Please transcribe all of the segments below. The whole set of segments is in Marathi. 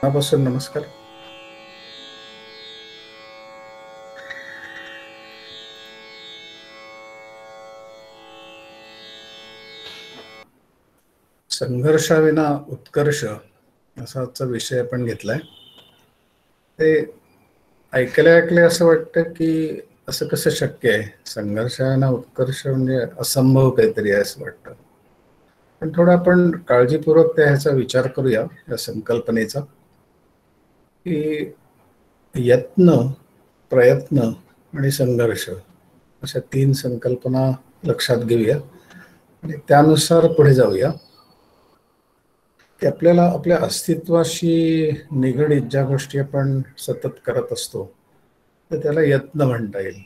मनापासून नमस्कार. संघर्षाविना उत्कर्ष असा आजचा विषय आपण घेतलाय. ते ऐकले असं वाटतं की असं कसं शक्य आहे, संघर्षाविना उत्कर्ष म्हणजे असंभव काहीतरी आहे असं वाटतं. पण थोडं आपण काळजीपूर्वक ह्याचा विचार करूया, या संकल्पनेचा, की यत्न, प्रयत्न आणि संघर्ष अशा 3 संकल्पना लक्षात घेऊया आणि त्यानुसार पुढे जाऊया. की आपल्याला आपल्या अस्तित्वाशी निगडीत ज्या गोष्टी आपण सतत करत असतो तर त्याला यत्न म्हणता येईल.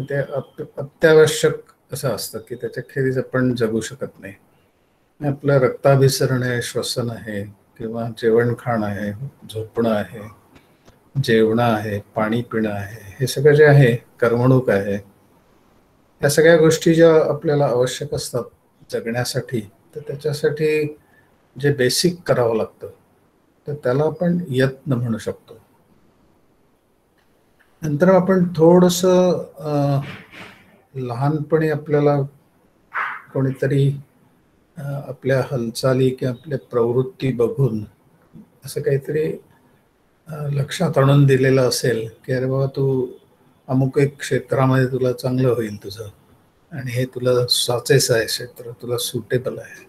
ते अत्यावश्यक असं असतं की त्याच्याखेरीज आपण जगू शकत नाही. आपलं रक्ताभिसरण आहे, श्वसन आहे, किंवा जेवण खाणं आहे, झोपणं आहे, जेवणं आहे, पाणी पिणं आहे, हे सगळं जे आहे करमणूक आहे, या सगळ्या गोष्टी ज्या आपल्याला आवश्यक असतात जगण्यासाठी, तर त्याच्यासाठी जे बेसिक करावं लागतं तर त्याला आपण यत्न म्हणू शकतो. नंतर आपण थोडंसं लहानपणी आपल्याला कोणीतरी आपल्या हालचाली किंवा आपल्या प्रवृत्ती बघून असं काहीतरी लक्षात आणून दिलेलं असेल की अरे बाबा, तू अमुक एक क्षेत्रामध्ये तुला चांगलं होईल तुझं, आणि हे तुला साचेचं आहे क्षेत्र, तुला सुटेबल आहे.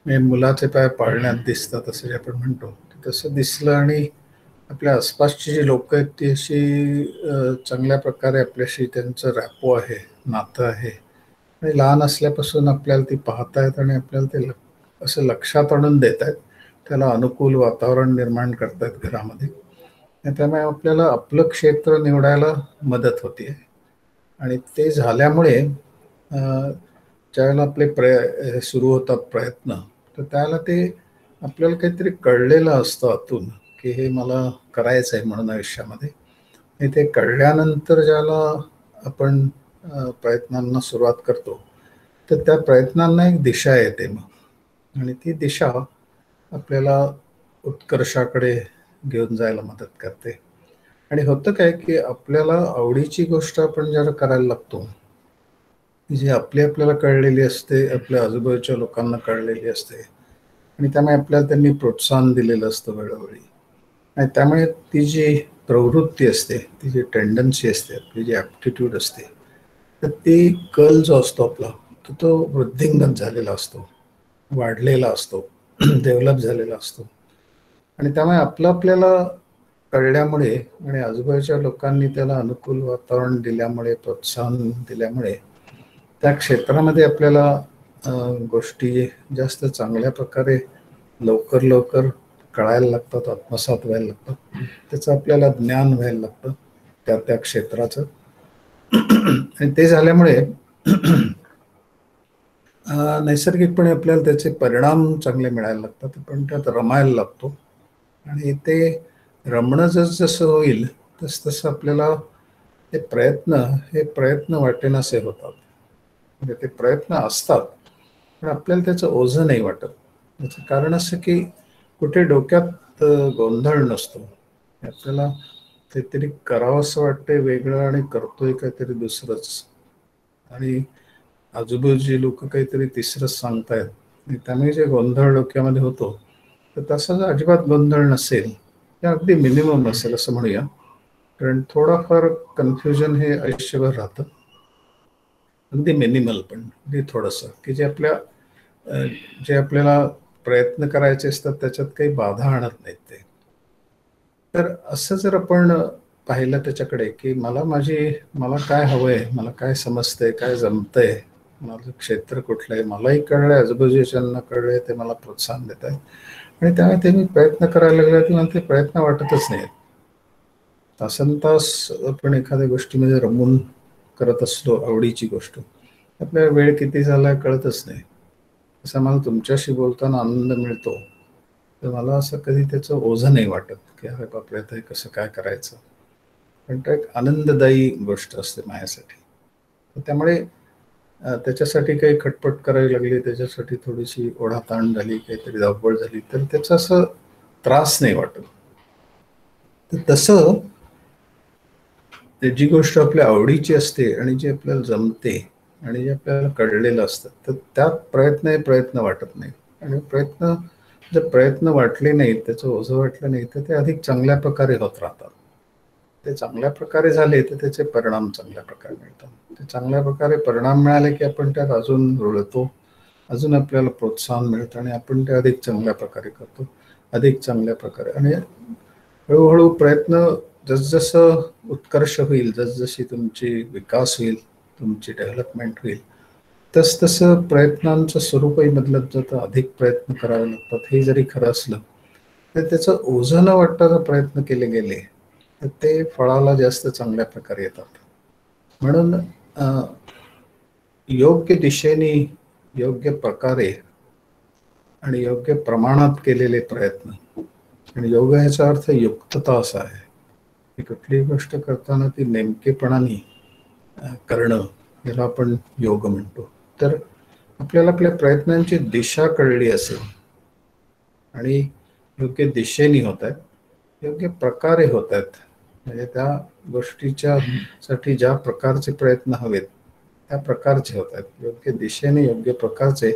म्हणजे मुलाचे पाय पाळण्यात दिसतात असं जे आपण म्हणतो, तसं दिसलं आणि आपल्या आसपासची जी लोक आहेत ती अशी चांगल्या प्रकारे आपल्याशी त्यांचं रॅपो आहे, नातं आहे, आणि लहान असल्यापासून आपल्याला ती पाहतायत आणि आपल्याला ते असं लक्षात आणून देत आहेत, त्याला अनुकूल वातावरण निर्माण करतायत घरामध्ये. त्यामुळे आपल्याला आपलं क्षेत्र निवडायला मदत होते. आणि ते झाल्यामुळे ज्यावेळेला आपले सुरू होतात प्रयत्न, तर त्याला ते आपल्याला काहीतरी कळलेलं असतं आतून की हे मला करायचं आहे म्हणून आयुष्यामध्ये. आणि ते कळल्यानंतर ज्याला आपण प्रयत्नांना सुरुवात करतो तर त्या प्रयत्नांना एक दिशा येते मग, आणि ती दिशा आपल्याला उत्कर्षाकडे घेऊन जायला मदत करते. आणि होतं काय की आपल्याला आवडीची गोष्ट आपण ज्याला करायला लागतो, जी आपल्याला कळलेली असते, आपल्या आजूबाजूच्या लोकांना कळलेली असते, आणि त्यामुळे आपल्याला त्यांनी प्रोत्साहन दिलेलं असतं वेळोवेळी, आणि त्यामुळे ती जी प्रवृत्ती असते, ती जी टेंडन्सी असते, आपली जी ॲप्टिट्यूड असते, तर ती कल जो असतो आपला तो वृद्धिंगत झालेला असतो, वाढलेला असतो, डेव्हलप झालेला असतो. आणि त्यामुळे आपल्याला कळल्यामुळे आणि आजूबाजूच्या लोकांनी त्याला अनुकूल वातावरण दिल्यामुळे, प्रोत्साहन दिल्यामुळे, त्या क्षेत्रामध्ये आपल्याला गोष्टी जास्त चांगल्या प्रकारे लवकर कळायला लागतात, आत्मसात व्हायला लागतात, त्याचं आपल्याला ज्ञान व्हायला लागतं त्या क्षेत्राचं. आणि ते झाल्यामुळे नैसर्गिकपणे आपल्याला त्याचे परिणाम चांगले मिळायला लागतात, पण त्यात रमायला लागतो. आणि ते रमणं जसं होईल तसं आपल्याला हे प्रयत्न वाटेनासे होतात. म्हणजे ते प्रयत्न असतात पण आपल्याला त्याचं ओझं नाही वाटत. याचं कारण असं की कुठे डोक्यात गोंधळ नसतो. आपल्याला काहीतरी करावं असं वाटतंय वेगळं आणि करतोय काहीतरी दुसरंच, आणि आजूबाजूची लोक काहीतरी तिसरंच सांगतायत, त्यामुळे जे गोंधळ डोक्यामध्ये होतो, तर तसा जर अजिबात गोंधळ नसेल, ते अगदी मिनिमम असेल असं म्हणूया, कारण थोडाफार कन्फ्युजन हे आयुष्यभर राहतं, अगदी मिनिमल पण अगदी थोडंसं, की जे आपल्याला प्रयत्न करायचे असतात त्याच्यात काही बाधा आणत नाहीत ते. तर असं जर आपण पाहिलं त्याच्याकडे की मला काय हवंय, मला काय समजतंय, काय जमतंय, माझं क्षेत्र कुठलं आहे, मलाही कळलंय, आजूबाजूच्यांना कळलंय, ते मला प्रोत्साहन देत आहेत, आणि त्यामुळे ते मी प्रयत्न करायला लागले की मला ते प्रयत्न वाटतच नाहीत. तासनतास आपण एखाद्या गोष्टीमध्ये रमून करत असलो, आवडीची गोष्ट, आपल्याला वेळ किती झाला कळतच नाही. असं मला तुमच्याशी बोलताना आनंद मिळतो, तर मला असं कधी त्याचं ओझं नाही वाटत की अरे बापरे आता कसं काय करायचं, पण ते एक आनंददायी गोष्ट असते माझ्यासाठी. त्यामुळे त्याच्यासाठी काही खटपट करावी लागली, त्याच्यासाठी थोडीशी ओढाताण झाली, काहीतरी धावपळ झाली, तर त्याचं असं त्रास नाही वाटत. तर तसं जी गोष्ट आपल्या आवडीची असते आणि जी आपल्याला जमते आणि जे आपल्याला कळलेलं असतं, तर त्यात प्रयत्न वाटत नाही. आणि जर प्रयत्न वाटले नाहीत, त्याचं ओझं वाटलं नाही, तर ते अधिक चांगल्या प्रकारे होत राहतात. ते चांगल्या प्रकारे झाले तर त्याचे परिणाम चांगल्या प्रकारे मिळतात. ते चांगल्या प्रकारे परिणाम मिळाले की आपण त्यात अजून रुळतो, अजून आपल्याला प्रोत्साहन मिळतं आणि आपण ते अधिक चांगल्या प्रकारे करतो, अधिक चांगल्या प्रकारे. आणि हळूहळू प्रयत्न जसजसं उत्कर्ष होईल, जसजशी तुमची विकास होईल, तुमची डेव्हलपमेंट होईल, तसतसं प्रयत्नांचं स्वरूपही बदलत जातं. अधिक प्रयत्न करावे लागतात. हे जरी खरं असलं तर त्याचं ओझं न वाटता जर प्रयत्न केले गेले तर ते फळाला जास्त चांगल्या प्रकारे येतात. म्हणून योग्य दिशेने, योग्य प्रकारे आणि योग्य प्रमाणात केलेले प्रयत्न, आणि योग ह्याचा अर्थ युक्तता असा आहे की कुठलीही गोष्ट करताना ती नेमकेपणाने करणं, याला आपण योग म्हणतो. तर आपल्याला आपल्या प्रयत्नांची दिशा कळली असेल आणि योग्य दिशेने होत आहेत, योग्य प्रकारे होत आहेत, म्हणजे त्या गोष्टीच्या साठी ज्या प्रकारचे प्रयत्न हवेत त्या प्रकारचे होत आहेत, योग्य दिशेने, योग्य प्रकारचे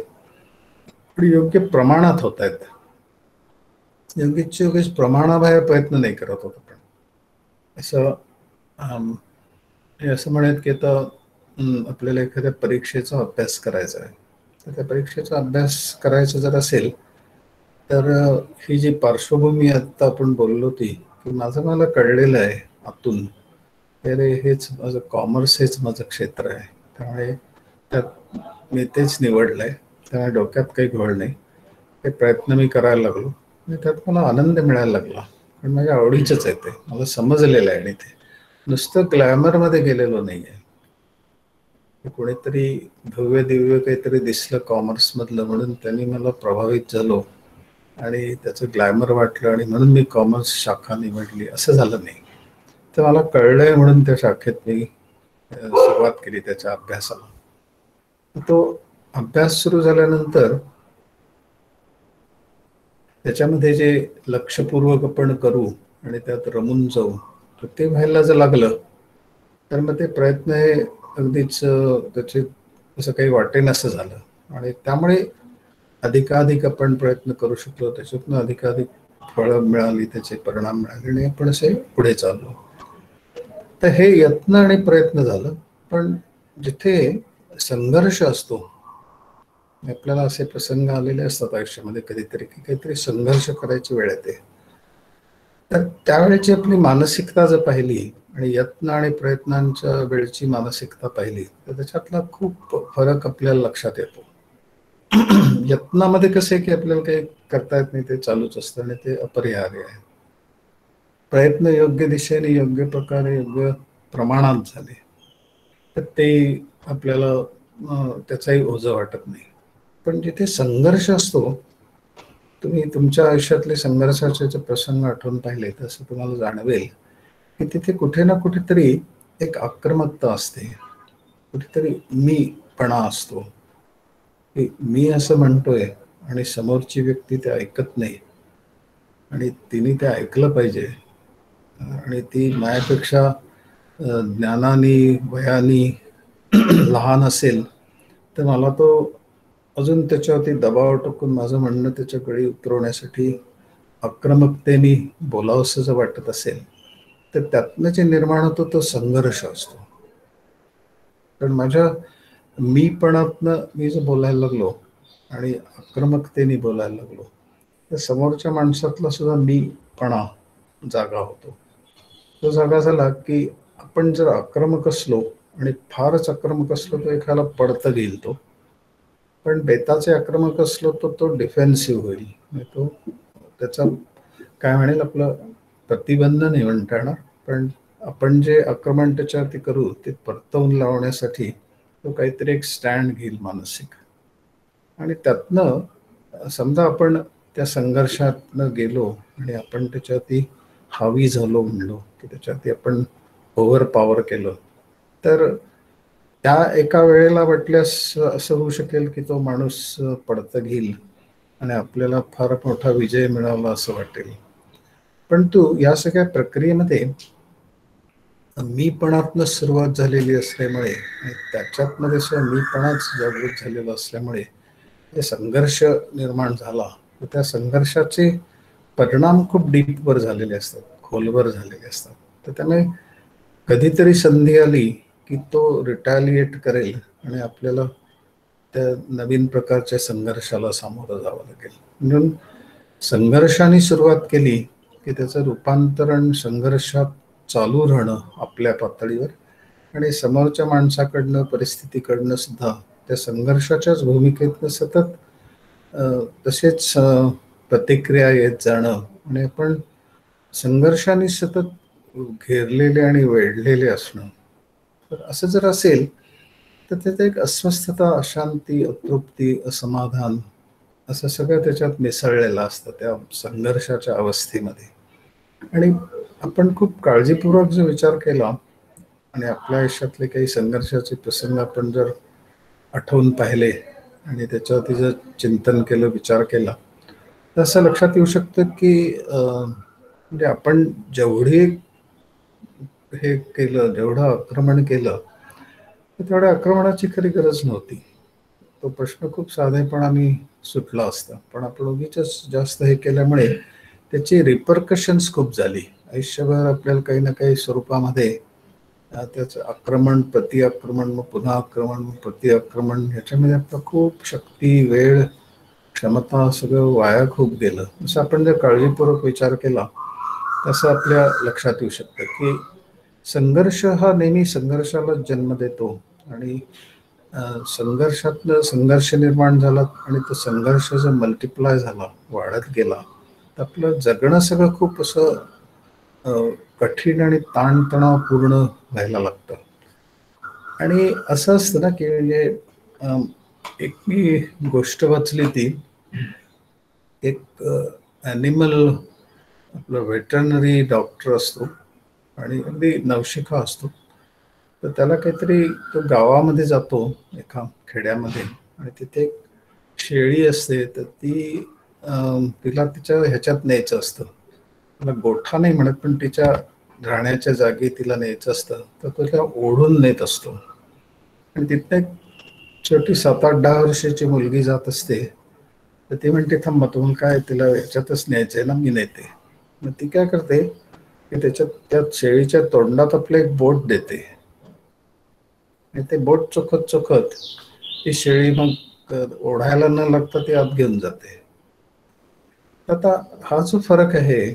आणि योग्य प्रमाणात होत आहेत. योग्य प्रमाणाबाहेर प्रयत्न नाही करत होत आपण. असं असं म्हणत की आता आपल्याला एखाद्या परीक्षेचा अभ्यास करायचा आहे, तर त्या परीक्षेचा अभ्यास करायचा जर असेल तर ही जी पार्श्वभूमी आता आपण बोललो ती की मला कळलेलं आहे आतून, अरे हेच माझं कॉमर्स, हेच माझं क्षेत्र आहे, त्यामुळे त्यात मी तेच निवडलं आहे, त्यामुळे डोक्यात काही घोळ नाही. ते प्रयत्न मी करायला लागलो आणि त्यात मला आनंद मिळायला लागला, कारण माझ्या आवडीचंच आहे, ते मला समजलेलं आहे आणि ते नुसतं ग्लॅमरमध्ये गेलेलो नाही आहे. कोणीतरी भव्य दिव्य काहीतरी दिसलं कॉमर्समधलं म्हणून त्यांनी मला प्रभावित झालो आणि त्याचं ग्लॅमर वाटलं आणि म्हणून मी कॉमर्स शाखा निवडली, असं झालं नाही. तर मला कळलंय म्हणून त्या शाखेत मी सुरुवात केली त्याच्या अभ्यासाला. तो अभ्यास सुरू झाल्यानंतर त्याच्यामध्ये जे लक्षपूर्वक आपण करू आणि त्यात रमून जाऊ, तर ते व्हायला जर लागलं तर मग ते प्रयत्न हे अगदीच त्याचे असं काही वाटेनासं झालं आणि त्यामुळे अधिकाधिक आपण प्रयत्न करू शकलो, त्याच्यातून अधिकाधिक फळं मिळाली, त्याचे परिणाम मिळाले आणि आपण असे पुढे चाललो. तर हे यत्न आणि प्रयत्न झालं. पण जिथे संघर्ष असतो, आपल्याला असे प्रसंग आलेले असतात आयुष्यामध्ये कधीतरी की काहीतरी संघर्ष करायची वेळ येते, तर त्यावेळेची आपली मानसिकता जर पाहिली आणि यत्न आणि प्रयत्नांच्या वेळची मानसिकता पाहिली तर त्याच्यातला खूप फरक आपल्याला लक्षात येतो. यत्नामध्ये कसं आहे की आपल्याला काही करता येत नाही, ते चालूच असतं आणि ते अपरिहार्य आहे. प्रयत्न योग्य दिशेने, योग्य प्रकारे, योग्य प्रमाणात झाले तर ते आपल्याला त्याचाही ओझं वाटत नाही. पण जिथे संघर्ष असतो, तुम्ही तुमच्या आयुष्यातले संघर्षाचे प्रसंग आठवून पाहिले तर असं तुम्हाला जाणवेल की तिथे कुठे ना कुठेतरी एक आक्रमकता असते, कुठेतरी मीपणा असतो की मी असं म्हणतोय आणि समोरची व्यक्ती ते ऐकत नाही आणि तिने ते ऐकलं पाहिजे आणि ती माझ्यापेक्षा ज्ञानाने, वयाने लहान असेल तर मला तो अजून त्याच्यावरती दबाव टाकून माझं म्हणणं त्याच्या गळी उतरवण्यासाठी आक्रमकतेने बोलावंसं जर वाटत असेल तर त्यातनं जे निर्माण होतो तो संघर्ष असतो. कारण माझ्या मीपणातनं मी जर बोलायला लागलो आणि आक्रमकतेने बोलायला लागलो तर समोरच्या माणसातला सुद्धा मीपणा जागा होतो. तो जागा झाला की आपण जर आक्रमक असलो आणि फारच आक्रमक असलो तर एखादा पडतं घेईल तो, पण बेताचे आक्रमक असलो तर तो डिफेन्सिव्ह होईल. तो त्याचा काय म्हणेल, आपलं प्रतिबंध नाही म्हणता येणार, पण आपण जे आक्रमण त्याच्यावरती करू ते परतवून लावण्यासाठी तो काहीतरी एक स्टँड घेईल मानसिक. आणि त्यातनं समजा आपण त्या संघर्षातनं गेलो आणि आपण त्याच्यावरती हावी झालो म्हणलो की त्याच्यावरती आपण ओव्हर पॉवर केलं, तर त्या एका वेळेला वाटल्यास असं होऊ शकेल की तो माणूस पडतं घेईल आणि आपल्याला फार मोठा विजय मिळाला असं वाटेल. परंतु या सगळ्या प्रक्रियेमध्ये मीपणातनं सुरुवात झालेली असल्यामुळे आणि त्याच्यातमध्ये सुद्धा मीपणाच जागृत झालेला असल्यामुळे जे संघर्ष निर्माण झाला, तर त्या संघर्षाचे परिणाम खूप डीपवर झालेले असतात, खोलवर झालेले असतात. तर त्यामुळे कधीतरी संधी आली की तो रिटॅलिएट करेल आणि आपल्याला त्या नवीन प्रकारच्या संघर्षाला सामोरं जावं लागेल. म्हणून संघर्षाने सुरुवात केली की त्याचं रूपांतरण संघर्षात चालू राहणं आपल्या पातळीवर आणि समोरच्या माणसाकडनं परिस्थितीकडनं सुद्धा त्या संघर्षाच्याच भूमिकेतनं सतत तसेच प्रतिक्रिया येत जाणं आणि आपण संघर्षाने सतत घेरलेले आणि वेढलेले असणं. तर असं जर असेल तर त्यात एक अस्वस्थता, अशांती, अतृप्ती, असमाधान असं सगळं त्याच्यात मिसळलेलं असतं त्या संघर्षाच्या अवस्थेमध्ये. आणि आपण खूप काळजीपूर्वक जो विचार केला आणि आपल्या आयुष्यातले काही संघर्षाचे प्रसंग आपण जर आठवून पाहिले आणि त्याच्यावरती जर चिंतन केलं, विचार केला, तर असं लक्षात येऊ शकतं की म्हणजे आपण जेवढे हे केलं, जेवढं आक्रमण केलं, तर तेवढ्या आक्रमणाची खरी गरज नव्हती. तो प्रश्न खूप साधेपणाने सुटला असता, पण आपण उगीच जास्त हे केल्यामुळे त्याची रिपरकशन्स खूप झाली. आयुष्यभर आपल्याला काही ना काही स्वरूपामध्ये त्याचं आक्रमण, प्रति आक्रमण, मग पुन्हा आक्रमण, मग प्रति आक्रमण, ह्याच्यामध्ये आपलं खूप शक्ती, वेळ, क्षमता सगळं वाया खूप गेलं. असं आपण जर काळजीपूर्वक विचार केला तसं आपल्या लक्षात येऊ शकतं की संघर्ष हा नेहमी संघर्षाला जन्म देतो आणि संघर्षातनं संघर्ष निर्माण झाला आणि तो संघर्ष जर मल्टिप्लाय झाला, वाढत गेला, तर आपलं जगणं सगळं खूप असं कठीण आणि ताणतणावपूर्ण व्हायला लागतं. आणि असं असतं ना की म्हणजे एक मी गोष्ट वाचली ती, एक ॲनिमल आपलं व्हेटरनरी डॉक्टर असतो आणि अगदी नवशिका असतो. तर त्याला काहीतरी तो गावामध्ये जातो एका खेड्यामध्ये आणि तिथे एक शेळी असते. तर ती तिला तिच्या ह्याच्यात न्यायचं असतं, तिला गोठा नाही म्हणत पण तिच्या राहण्याच्या जागी तिला न्यायचं असतं. तर तो तिला ओढून नेत असतो आणि तिथं एक छोटी 7-8-10 वर्षाची मुलगी जात असते. तर ती म्हणते, थांबा तुम्हाला काय तिला ह्याच्यातच न्यायचंय ना, मी नेते. मग ती काय करते की त्याच्यात त्या शेळीच्या तोंडात आपलं एक बोट देते आणि ते बोट चोखत चोखत ती शेळी मग ओढायला न लागता ती आत घेऊन जाते. आता हा जो फरक आहे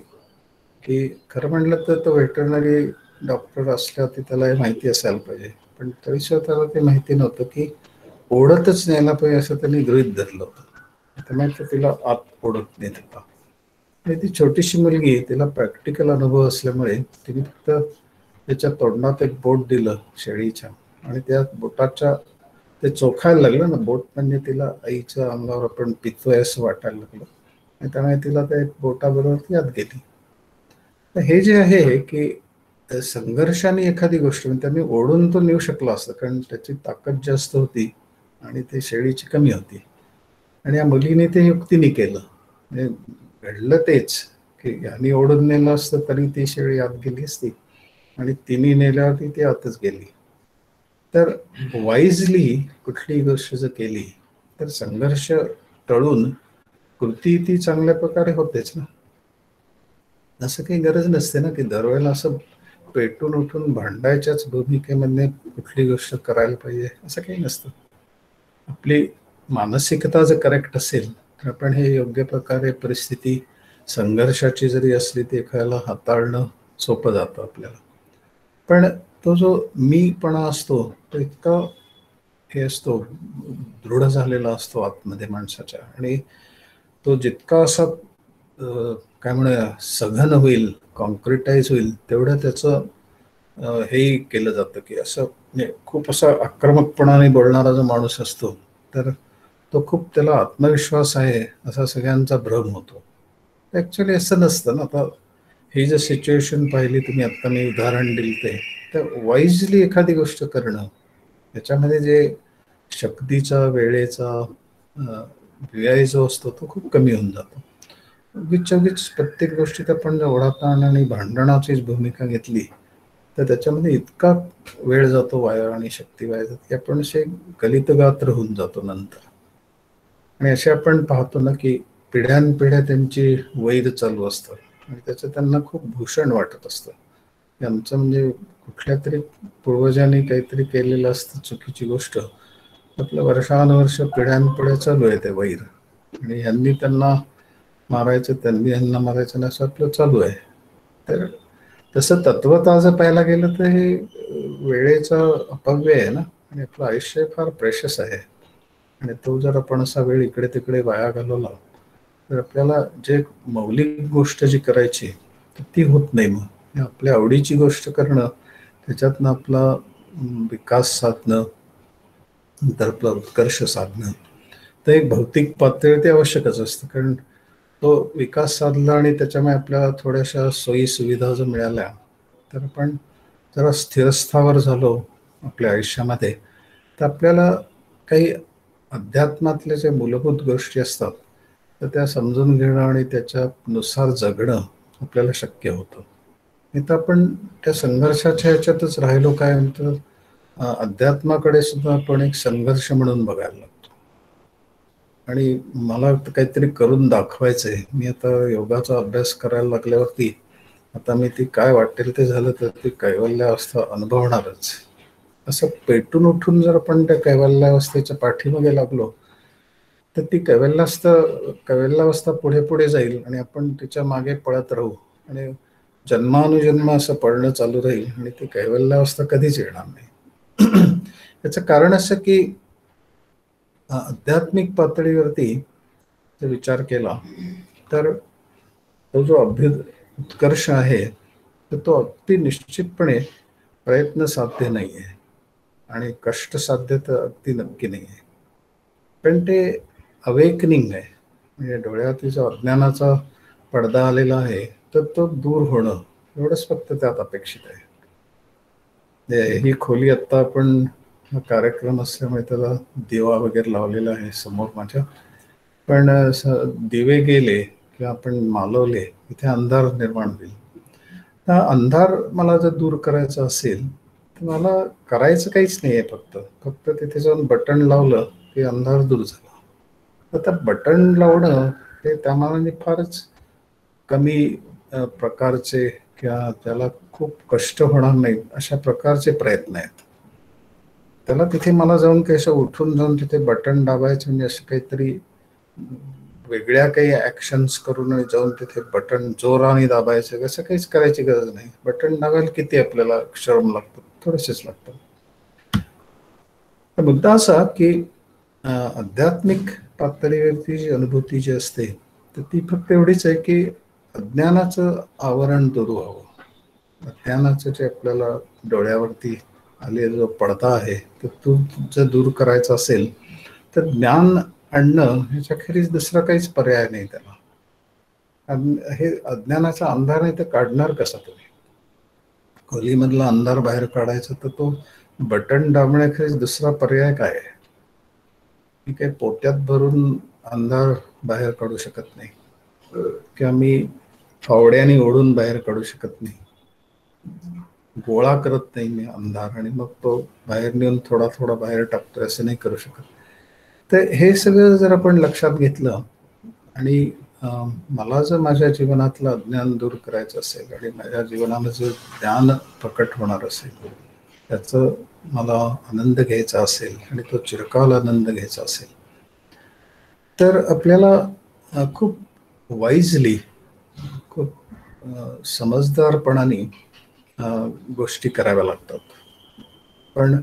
की खरं म्हणलं तर तो व्हेटरनरी डॉक्टर असल्यावरती त्याला हे माहिती असायला पाहिजे, पण तरीसुद्धा त्याला ते माहिती नव्हतं की ओढतच न्यायला पाहिजे असं त्यांनी गृहीत धरलं होतं. त्यामुळे तो तिला आत ओढत नेत होता. आणि ती छोटीशी मुलगी, तिला प्रॅक्टिकल अनुभव असल्यामुळे तिने फक्त त्याच्या तोंडात एक बोट दिलं शेळीच्या आणि त्या बोटाच्या ते चोखायला लागलं ना. बोट म्हणजे तिला आईच्या अंगावर आपण पितोय असं वाटायला लागलं आणि त्यामुळे तिला त्या बोटाबरोबर ती आत गेली. तर हे जे आहे की संघर्षाने एखादी गोष्ट म्हणजे त्यांनी ओढून तो नेऊ शकला असतं, कारण त्याची ताकद जास्त होती आणि ते शेळीची कमी होती. आणि या मुलीने ते युक्तीने केलं. म्हणजे घडलं तेच की यांनी ओढून नेलं असतं तरी ती शेळी आत गेली असती आणि तिने नेल्यावरती ती आतच गेली. तर वाईजली कुठलीही गोष्ट जर केली तर संघर्ष टळून कृती ती चांगल्या प्रकारे होतेच ना. असं काही गरज नसते ना की दरवेळेला असं पेटून उठून भांडायच्याच भूमिकेमध्ये कुठली गोष्ट करायला पाहिजे, असं काही नसतं. आपली मानसिकता जर करेक्ट असेल तर आपण हे योग्य प्रकारे परिस्थिती संघर्षाची जरी असली ती एखाद्याला हाताळणं सोपं जातं आपल्याला. पण तो जो मीपणा असतो तो इतका हे असतो, दृढ झालेला असतो आतमध्ये माणसाच्या, आणि तो जितका असा काय म्हणूया सघन होईल, कॉन्क्रिटाईज होईल, तेवढं त्याचं हेही केलं जातं की असं म्हणजे खूप असा आक्रमकपणाने बोलणारा जो माणूस असतो तर तो खूप त्याला आत्मविश्वास आहे असा सगळ्यांचा भ्रम होतो. ॲक्च्युली असं नसतं ना. आता ही जर सिच्युएशन पाहिली तुम्ही, आत्ता मी उदाहरण दिलं ते, तर वाईजली एखादी गोष्ट करणं त्याच्यामध्ये जे शक्तीचा, वेळेचा व्यय जो असतो तो खूप कमी होऊन जातो. उगीच प्रत्येक गोष्टीत आपण जर ओढाताण आणि भांडणाचीच भूमिका घेतली तर त्याच्यामध्ये इतका वेळ जातो वाया आणि शक्ती वाया जाते की आपण असे गलितगात्र होऊन जातो नंतर. आणि असे आपण पाहतो ना की पिढ्यानपिढ्या त्यांची वैर चालू असतात आणि त्याचं त्यांना खूप भूषण वाटत असतं की आमचं म्हणजे कुठल्या तरी पूर्वजांनी काहीतरी केलेलं असतं चुकीची गोष्ट, आपलं वर्षानुवर्ष पिढ्यानपिढ्या चालू आहे ते वैर आणि ह्यांनी त्यांना मारायचं त्यांनी ह्यांना मारायचं नाही असं आपलं चालू आहे. तर तसं तत्वतः जर पाहायला गेलं तर हे वेळेचं अपव्यय आहे ना आणि आपलं आयुष्य फार प्रेशस आहे आणि तो जर आपण असा वेळ इकडे तिकडे वाया घालवला तर आपल्याला जे मौलिक गोष्ट जी करायची तर ती होत नाही. मग आपल्या आवडीची गोष्ट करणं त्याच्यातनं आपला विकास साधणं नंतर आपला उत्कर्ष साधणं तर एक भौतिक पातळी ते आवश्यकच असतं कारण तो विकास साधला आणि त्याच्यामुळे आपल्याला थोड्याशा सोयी सुविधा जर मिळाल्या तर आपण जरा स्थिरस्थावर झालो आपल्या आयुष्यामध्ये तर आपल्याला काही अध्यात्मातले जे मूलभूत गोष्टी असतात तर त्या समजून घेणं आणि त्याच्यानुसार जगणं आपल्याला शक्य होतं. नाही तर आपण त्या संघर्षाच्या ह्याच्यातच राहिलो काय म्हणतो अध्यात्माकडे सुद्धा आपण एक संघर्ष म्हणून बघायला लागतो आणि मला काहीतरी करून दाखवायचंय. मी आता योगाचा अभ्यास करायला लागल्यावरती आता मी ती काय वाटेल ते झालं तर ती कैवल्यावस्था अनुभवणारच असं पेटून उठून जर आपण त्या कैवल्यावस्थेच्या पाठीमागे लागलो तर ती कैवल्यावस्था पुढे पुढे जाईल आणि आपण तिच्या मागे पळत राहू आणि जन्मानुजन्म असं पळणं चालू राहील आणि ती कैवल्यावस्था कधीच येणार नाही. याचं कारण असं की आध्यात्मिक पातळीवरती जर विचार केला तर तो जो उत्कर्ष आहे तर तो अगदी निश्चितपणे प्रयत्न साध्य नाही आहे आणि कष्ट साध्य तर अगदी नक्की नाही आहे. पण ते अवेकनिंग आहे म्हणजे डोळ्यात जो अज्ञानाचा पडदा आलेला आहे तर तो दूर होणं एवढंच फक्त त्यात अपेक्षित आहे. ही खोली आत्ता आपण कार्यक्रम असल्यामुळे त्याला दिवा वगैरे लावलेला आहे समोर माझ्या, पण दिवे गेले किंवा आपण मालवले इथे अंधार निर्माण होईल. हा अंधार मला जर दूर करायचा असेल तर मला करायचं काहीच नाही आहे, फक्त तिथे जाऊन बटन लावलं की अंधार दूर झाला. आता बटन लावणं हे त्यामानाने फारच कमी प्रकारचे किंवा त्याला खूप कष्ट होणार नाहीत अशा प्रकारचे प्रयत्न आहेत. त्याला तिथे मला जाऊन काही असं उठून जाऊन तिथे बटन दाबायचं म्हणजे असं काहीतरी वेगळ्या काही ऍक्शन्स करून आणि जाऊन तिथे बटन जोराने दाबायचं असं काहीच करायची गरज नाही. बटन दाबायला किती आपल्याला श्रम लागतात, थोडेसेच लागतात. तर मुद्दा असा की आध्यात्मिक पातळीवरती जी अनुभूती जी असते तर ती फक्त एवढीच आहे की अज्ञानाचं आवरण दूर व्हावं. अज्ञानाचं जे आपल्याला डोळ्यावरती आलेला जो पडदा आहे तर तो जर दूर करायचा असेल तर ज्ञान आणणं ह्याच्याखेरीज दुसरा काहीच पर्याय नाही त्याला. हे अज्ञानाचा अंधार नाही तर काढणार कसा तुम्ही? खोलीमधला अंधार बाहेर काढायचा तर तो बटन दाबण्याखेरीज दुसरा पर्याय काय आहे? मी काही पोट्यात भरून अंधार बाहेर काढू शकत नाही किंवा मी फावड्याने ओढून बाहेर काढू शकत नाही. गोळा करत नाही मी अंधार आणि मग तो बाहेर नेऊन थोडा थोडा बाहेर टाकतोय असं नाही करू शकत. तर हे सगळं जर आपण लक्षात घेतलं आणि मला जर माझ्या जीवनातलं अज्ञान दूर करायचं असेल आणि माझ्या जीवनामध्ये जर ज्ञान प्रकट होणार असेल त्याचं मला आनंद घ्यायचा असेल आणि तो चिरकाल आनंद घ्यायचा असेल तर आपल्याला खूप वाईजली खूप समजदारपणाने गोष्टी कराव्या लागतात. पण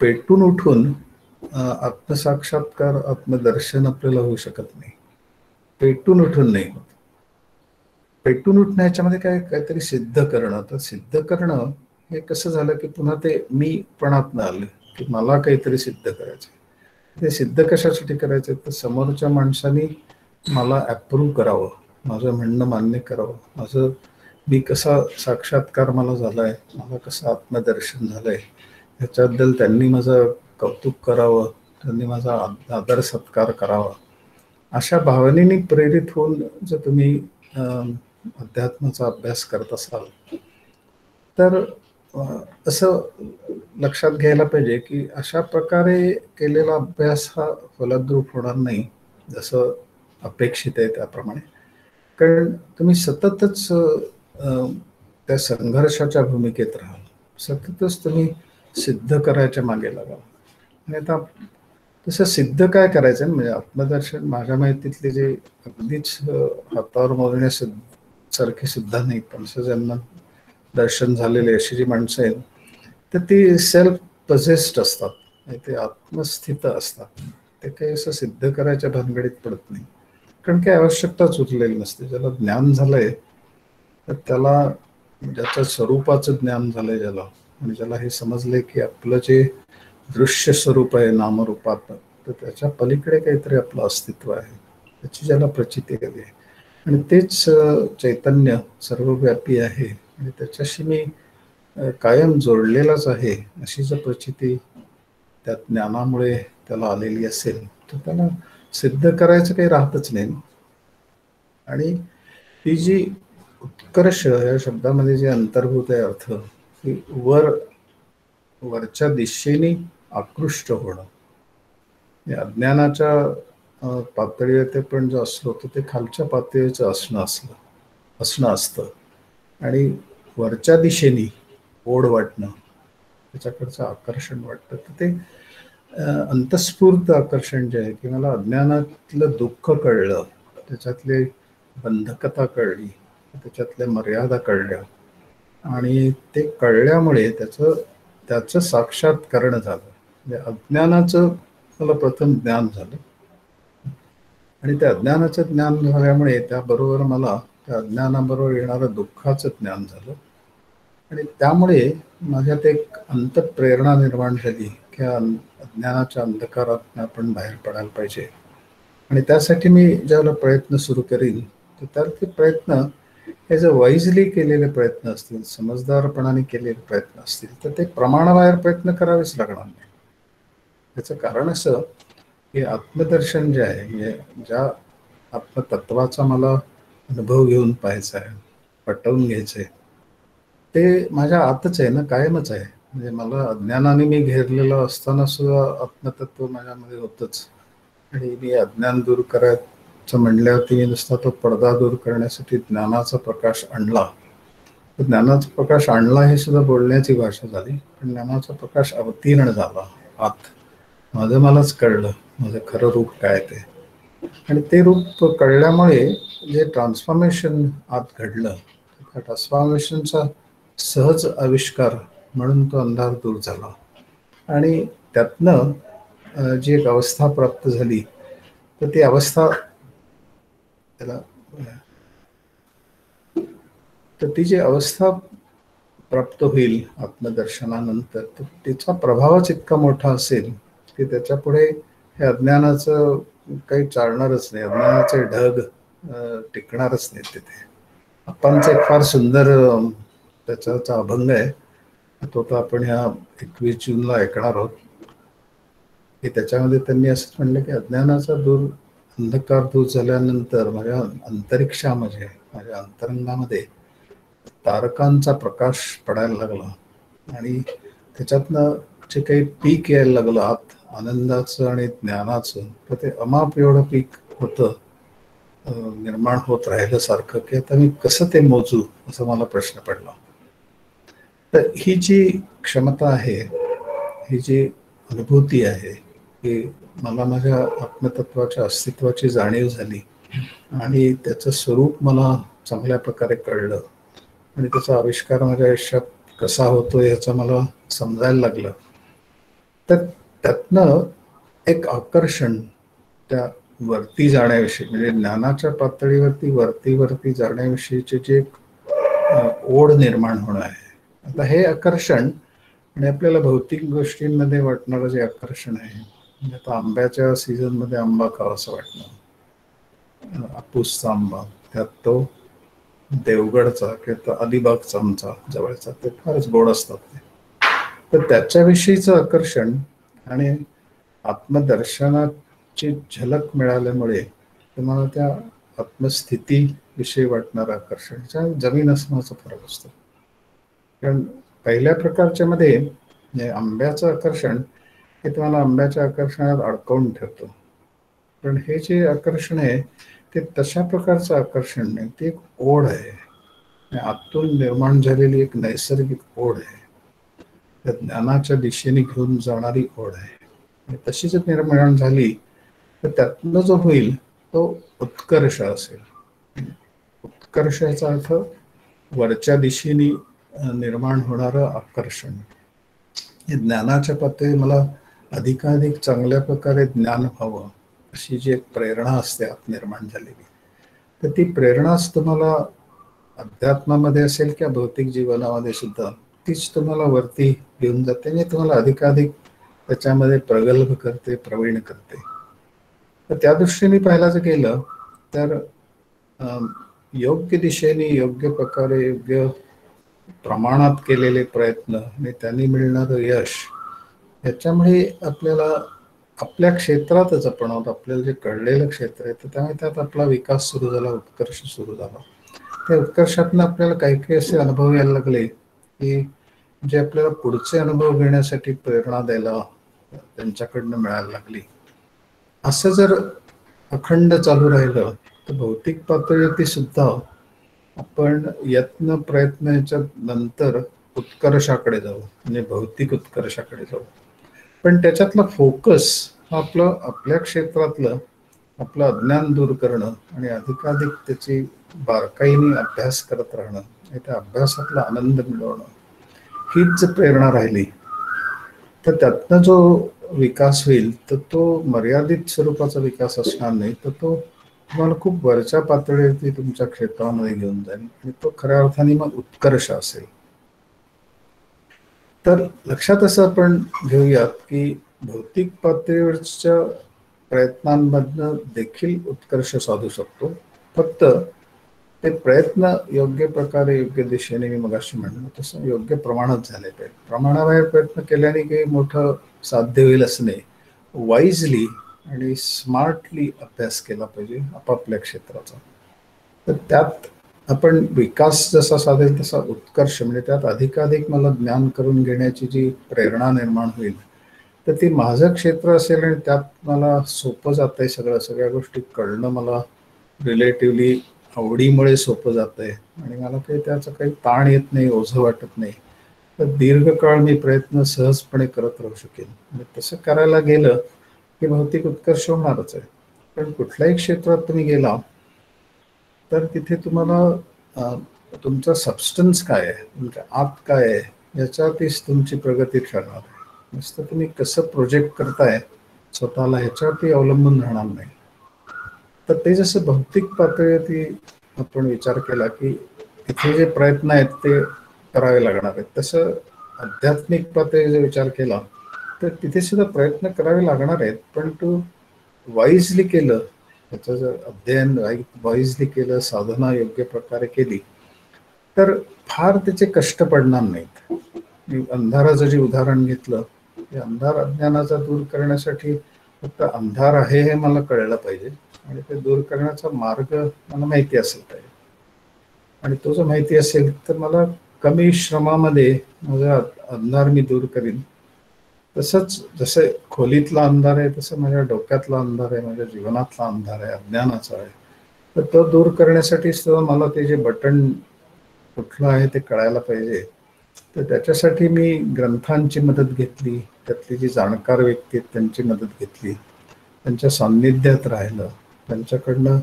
पेटून उठून आत्मसाक्षात्कार आत्मदर्शन आपल्याला होऊ शकत नाही. पेटून उठून नाही होत. पेटून उठण्याच्यामध्ये काहीतरी सिद्ध करणं, तर सिद्ध करणं हे कसं झालं की पुन्हा ते मीपणातनं आलं की मला काहीतरी सिद्ध करायचं. ते सिद्ध कशासाठी करायचं तर समोरच्या माणसाने मला अप्रूव्ह करावं, माझं म्हणणं मान्य करावं, माझं मी कसा साक्षात्कार मला झालाय, मला कसं आत्मदर्शन झालंय ह्याच्याबद्दल त्यांनी माझं कौतुक करावं, त्यांनी माझा आदर सत्कार करावा अशा भावनेने प्रेरित होऊन जर तुम्ही अध्यात्माचा अभ्यास करत असाल तर असं लक्षात घ्यायला पाहिजे की अशा प्रकारे केलेला अभ्यास हा फलद्रूप होणार नाही जसं अपेक्षित आहे त्याप्रमाणे. कारण तुम्ही सततच त्या संघर्षाच्या भूमिकेत राहाल, सततच तुम्ही सिद्ध करायच्या मागे लागाल. आणि आता तसं सिद्ध काय करायचं म्हणजे आत्मदर्शन माझ्या माहितीतले जे अगदीच हातावर मोजण्या सारखे सुद्धा नाही पण ज्यांना दर्शन झालेले अशी जी माणसं आहेत तर ती सेल्फ पजेस्ड असतात, ते आत्मस्थित असतात. ते काही असं सिद्ध करायच्या भानगडीत पडत नाही, कारण काही आवश्यकताच उरलेली नसते. ज्याला ज्ञान झालंय तर त्याला ज्याच्या स्वरूपाचं ज्ञान झालंय ज्याला, आणि ज्याला हे समजलंय की आपलं जे दृश्य स्वरूप आहे नामरूपात तर त्याच्या पलीकडे काहीतरी आपलं अस्तित्व आहे, त्याची ज्याला प्रचिती आली आहे आणि तेच चैतन्य सर्वव्यापी आहे आणि त्याच्याशी मी कायम जोडलेलाच आहे अशी जर प्रचिती त्या ज्ञानामुळे त्याला आलेली असेल तर त्याला सिद्ध करायचं काही राहतच नाही. आणि ही जी उत्कर्ष या शब्दामध्ये जे अंतर्भूत आहे अर्थ की वरच्या दिशेने आकृष्ट होणं. अज्ञानाच्या पातळीवर पण जो असलो तर ते खालच्या पातळीचं असणं असतं आणि वरच्या दिशेने ओढ वाटणं, त्याच्याकडचं आकर्षण वाटतं तर ते अंतस्फूर्त आकर्षण जे आहे की मला अज्ञानातलं दुःख कळलं, त्याच्यातले बंधकता कळली, त्याच्यातल्या मर्यादा कळल्या आणि ते कळल्यामुळे त्याचं साक्षात्करण झालं. म्हणजे अज्ञानाचं मला प्रथम ज्ञान झालं आणि त्या अज्ञानाचं ज्ञान झाल्यामुळे त्याबरोबर मला त्या अज्ञानाबरोबर येणारं दुःखाचं ज्ञान झालं आणि त्यामुळे माझ्यात एक अंतःप्रेरणा निर्माण झाली की अज्ञानाच्या अंधकारात आपण बाहेर पडायला पाहिजे. आणि त्यासाठी मी ज्यावेळेला प्रयत्न सुरू करीन तर त्यात ते प्रयत्न हे जर वाईजली केलेले प्रयत्न असतील, समजदारपणाने केलेले प्रयत्न असतील तर ते प्रमाणाबाहेर प्रयत्न करावेच लागणार नाही. त्याचं कारण असं की आत्मदर्शन जे आहे म्हणजे ज्या आत्मतत्वाचा मला अनुभव घेऊन पाहायचा आहे, पटवून घ्यायचं आहे, ते माझ्या आतच आहे ना, कायमच आहे. म्हणजे मला अज्ञानाने मी घेरलेलं असताना सुद्धा आत्मतत्व माझ्यामध्ये होतच आणि मी अज्ञान दूर करायचं म्हणल्यावरती मी नुसता तो पडदा दूर करण्यासाठी ज्ञानाचा प्रकाश आणला. ज्ञानाचा प्रकाश आणला हे सुद्धा बोलण्याची भाषा झाली, पण ज्ञानाचा प्रकाश अवतीर्ण झाला आत. माझं मलाच कळलं माझं खरं रूप काय ते, आणि ते रूप कळल्यामुळे जे ट्रान्सफॉर्मेशन आत घडलं त्या ट्रान्सफॉर्मेशनचा सहज आविष्कार म्हणून तो अंधार दूर झाला आणि त्यातनं जी एक अवस्था प्राप्त झाली तर ती अवस्था त्याला तर ती जी अवस्था प्राप्त होईल आत्मदर्शनानंतर तर तिचा प्रभावच इतका मोठा असेल की त्याच्या पुढे हे अज्ञानाचं काही चालणारच नाही, अज्ञानाचे ढग टिकणारच नाही तिथे. आप्पांचा एक फार सुंदर त्याचा अभंग आहे, तो तर आपण ह्या 21 जूनला ऐकणार आहोत की त्याच्यामध्ये त्यांनी असंच म्हणलं की अज्ञानाचा अंधकार दूर झाल्यानंतर माझ्या अंतरिक्षामध्ये माझ्या अंतरंगामध्ये तारकांचा प्रकाश पडायला लागला आणि त्याच्यातनं जे काही पीक यायला लागलं आत आनंदाचं आणि ज्ञानाचं, तर ते अमाप एवढं पीक होतं निर्माण होत राहिलं सारखं की आता मी कसं ते मोजू असं मला प्रश्न पडला. तर ही जी क्षमता आहे, ही जी अनुभूती आहे की मला माझ्या आत्मतत्वाच्या अस्तित्वाची जाणीव झाली आणि त्याचं स्वरूप मला चांगल्या प्रकारे कळलं आणि त्याचा आविष्कार माझ्या आयुष्यात कसा होतो याचं मला समजायला लागलं. तर त्यातनं एक आकर्षण त्या वरती जाण्याविषयी म्हणजे ज्ञानाच्या पातळीवरती वरती जाण्याविषयीचे जे ओढ निर्माण होणं आहे. आता हे आकर्षण आणि आपल्याला भौतिक गोष्टींमध्ये वाटणारं जे आकर्षण आहे, म्हणजे आता आंब्याच्या सीझनमध्ये आंबा खावासा वाटणं, हापूसचा आंबा, त्यात तो देवगडचा किंवा अलिबागचा आमचा जवळचा, ते फारच गोड असतात ते. तर त्याच्याविषयीचं आकर्षण आणि आत्मदर्शनाची झलक मिळाल्यामुळे तुम्हाला त्या आत्मस्थितीविषयी वाटणारं आकर्षण जमीन असण्याचा फरक असतो. कारण पहिल्या प्रकारच्या मध्ये म्हणजे आंब्याचं आकर्षण हे तुम्हाला आंब्याच्या आकर्षणात अडकवून ठेवतो. पण हे जे आकर्षण आहे ते तशा प्रकारचं आकर्षण नाही, ते एक ओढ आहे, आतून निर्माण झालेली एक नैसर्गिक ओढ आहे, त्या ज्ञानाच्या दिशेने घेऊन जाणारी ओढ आहे. तशी जर निर्माण झाली तर त्यातनं जो होईल तो उत्कर्ष असेल. उत्कर्षाचा अर्थ वरच्या दिशेने निर्माण होणारं आकर्षण. हे ज्ञानाच्या पातळी मला अधिकाधिक चांगल्या प्रकारे ज्ञान व्हावं अशी जी एक प्रेरणा असते आत निर्माण झालेली, तर ती प्रेरणाच तुम्हाला अध्यात्मामध्ये असेल किंवा भौतिक जीवनामध्ये सुद्धा तीच तुम्हाला वरती घेऊन जाते आणि तुम्हाला अधिकाधिक त्याच्यामध्ये प्रगल्भ करते, प्रवीण करते. तर त्या दृष्टीने पाहायला जर गेलं तर योग्य दिशेने, योग्य प्रकारे, योग्य प्रमाणात केलेले प्रयत्न आणि त्यांनी मिळणारं यश, याच्यामुळे आपल्याला आपल्या क्षेत्रातच आपण आहोत, आपल्याला जे कळलेलं क्षेत्र आहे तर त्यामुळे त्यात आपला विकास सुरू झाला, उत्कर्ष सुरू झाला. त्या उत्कर्षातनं आपल्याला काही काही असे अनुभव यायला लागले की जे आपल्याला पुढचे अनुभव घेण्यासाठी प्रेरणा द्यायला त्यांच्याकडनं मिळायला लागली. असं जर अखंड चालू राहिलं तर भौतिक पातळीवरती सुद्धा आपण यत्न प्रयत्न याच्या नंतर उत्कर्षाकडे जाऊ, म्हणजे भौतिक उत्कर्षाकडे जाऊ. पण त्याच्यातला फोकस हा आपल्या क्षेत्रातलं आपलं अज्ञान दूर करणं आणि अधिकाधिक त्याची बारकाईने अभ्यास करत राहणं, त्या अभ्यासातला आनंद मिळवणं, हीच जर प्रेरणा राहिली तर त्यातनं जो विकास होईल तर तो मर्यादित स्वरूपाचा विकास असणार नाही, तर तो तुम्हाला खूप वरच्या पातळीवरती तुमच्या क्षेत्रामध्ये घेऊन जाईल आणि तो खऱ्या अर्थाने मग उत्कर्ष असेल. तर लक्षात असं आपण घेऊयात की भौतिक पातळीवरच्या प्रयत्नांमधनं देखील उत्कर्ष साधू शकतो, फक्त ते प्रयत्न योग्य प्रकारे, योग्य दिशेने, मी मगाशी म्हणलो तसं योग्य प्रमाणात झाले पाहिजे. प्रमाणाबाहेर प्रयत्न केल्याने काही मोठं साध्य होईल असं नाही. वाईजली आणि स्मार्टली अभ्यास केला पाहिजे आपापल्या क्षेत्राचा. तर त्यात आपण विकास जसा साधेल तसा उत्कर्ष, म्हणजे त्यात अधिकाधिक मला ज्ञान करून घेण्याची जी प्रेरणा निर्माण होईल, तर ती माझं क्षेत्र असेल आणि त्यात मला सोपं जात आहे, सगळ्या गोष्टी कळणं मला रिलेटिव्हली आवडीमुळे सोपं जात आहे आणि मला काही त्याचं काही ताण येत नाही, ओझं वाटत नाही, तर दीर्घकाळ मी प्रयत्न सहजपणे करत राहू शकेन. आणि तसं करायला गेलं की भौतिक उत्कर्ष होणारच आहे. पण कुठल्याही क्षेत्रात तुम्ही गेला तर तिथे तुम्हाला तुमचा सबस्टन्स काय आहे, तुमच्या आत काय आहे याच्यावरतीच तुमची प्रगती ठरणार आहे. नुसतं तुम्ही कसं प्रोजेक्ट करताय स्वतःला ह्याच्यावरती अवलंबून राहणार नाही. तर ते जसं भौतिक पातळीवरती आपण विचार केला की तिथे जे प्रयत्न आहेत ते करावे लागणार आहेत, तसं आध्यात्मिक पातळीचा जर विचार केला तर तिथे सुद्धा प्रयत्न करावे लागणार आहेत, पण तो वाईजली केलं, त्याचं जर अध्ययन वाईजली केलं, साधना योग्य प्रकारे केली तर फार त्याचे कष्ट पडणार नाहीत. मी अंधाराचं जे उदाहरण घेतलं, ते अंधार अज्ञानाचा दूर करण्यासाठी फक्त अंधार आहे हे मला कळलं पाहिजे आणि ते दूर करण्याचा मार्ग मला माहिती असेल पाहिजे. आणि तो जर माहिती असेल तर मला कमी श्रमामध्ये माझा अंधार मी दूर करीन. तसंच जसं खोलीतला अंधार आहे तसं माझ्या डोक्यातला अंधार आहे, माझ्या जीवनातला अंधार आहे, अज्ञानाचा आहे. तर तो दूर करण्यासाठी सुद्धा मला ते जे बटन कुठलं आहे ते कळायला पाहिजे. तर त्याच्यासाठी मी ग्रंथांची मदत घेतली, त्यातली जी जाणकार व्यक्ती आहेत त्यांची मदत घेतली, त्यांच्या सान्निध्यात राहिलं, त्यांच्याकडनं